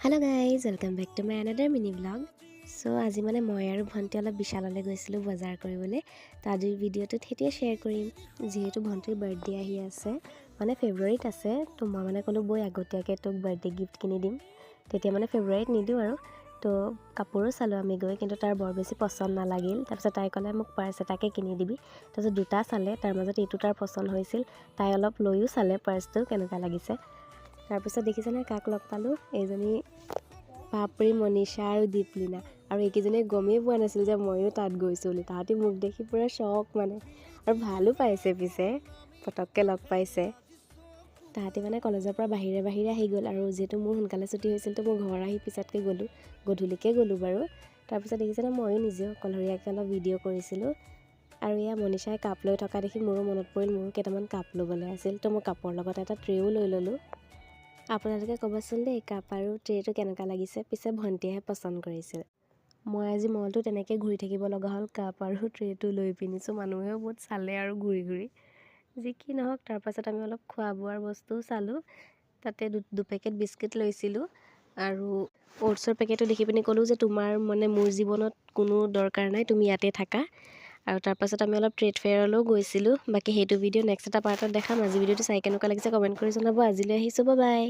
Hello guys, welcome back to my another mini vlog. So আজি মানে মই আৰু ভন্টি অলপ বিশাললৈ গৈছিলোঁ বজাৰ কৰিবলৈ। তো আজিৰ ভিডিঅ'টোত হেতিয়া শেয়াৰ কৰিম যেহেতু ভন্টিৰ বাৰ্থডে আহি আছে মানে ফেব্ৰুৱাৰীত আছে। তো মই মানে ক'লো বই আগতীয়াকৈ তোক বাৰ্থডে গিফ্ট কিনি দিম। তেতিয়া মানে ফেব্ৰুৱাৰীত নিদিওঁ আৰু। তো কাপোৰো চালোঁ আমি গৈ কিন্তু তাৰ বৰ বেছি পছন্দ নালাগিল। তাৰপিছত তাই ক'লে মোক পাৰ্চ এটাকে কিনি দিবি। তাৰপিছত দুটা চালে তাৰ মাজত এইটো তাৰ পছন্দ হৈছিল। তাই অলপ লৈও চালে পাৰ্চটো কেনেকুৱা লাগিছে। তাৰপিছত দেখিছেনে কাক লগ পালোঁ, এইজনী পাপৰি মনীষা আৰু দীপলিনা। আৰু এইকেইজনীয়ে গমেই পোৱা নাছিল যে ময়ো তাত গৈছোঁ বুলি। তাহাঁতি মোক দেখি পূৰা শ্বক মানে, আৰু ভালো পাইছে, পিছে পটককৈ লগ পাইছে। তাহাঁতি মানে কলেজৰ পৰা বাহিৰে বাহিৰে আহি গ'ল, আৰু যিহেতু মোৰ সোনকালে ছুটি হৈছিল তো মই ঘৰ আহি পিছতকৈ গ'লোঁ, গধূলিকৈ গ'লোঁ বাৰু। তাৰপিছত দেখিছেনে ময়ো নিজেও অকলশৰীয়াকৈ অলপ ভিডিঅ' কৰিছিলোঁ। আৰু এয়া মনীষাই কাপ লৈ থকা দেখি মোৰো মনত পৰিল, মোৰো কেইটামান কাপ ল'বলৈ আছিল। তো মই কাপৰ লগত এটা ট্ৰেও লৈ ল'লোঁ। আপোনালোকে ক'বচোন দেই কাপ আৰু ট্ৰেটো কেনেকুৱা লাগিছে। পিছে ভণ্টিয়েহে পচন্দ কৰিছিল। মই আজি মলটো তেনেকৈ ঘূৰি থাকিব লগা হ'ল কাপ আৰু ট্ৰেটো লৈ পিন্ধিছোঁ। মানুহেও বহুত চালে আৰু ঘূৰি ঘূৰি। যি কি নহওক, তাৰপাছত আমি অলপ খোৱা বোৱাৰ বস্তুও চালোঁ। তাতে দুপেকেট বিস্কুট লৈছিলোঁ আৰু অ'টছৰ পেকেটো দেখি পিনি ক'লোঁ যে তোমাৰ মানে মোৰ জীৱনত কোনো দৰকাৰ নাই, তুমি ইয়াতে থাকা। আৰু তাৰপাছত আমি অলপ ট্ৰেড ফেয়াৰলৈও গৈছিলোঁ। বাকী সেইটো ভিডিঅ' নেক্সট এটা পাৰ্টত দেখাম। আজি ভিডিঅ'টো চাই কেনেকুৱা লাগিছে কমেণ্ট কৰি জনাব। আজিলৈ আহিছোঁ, বাই বাই।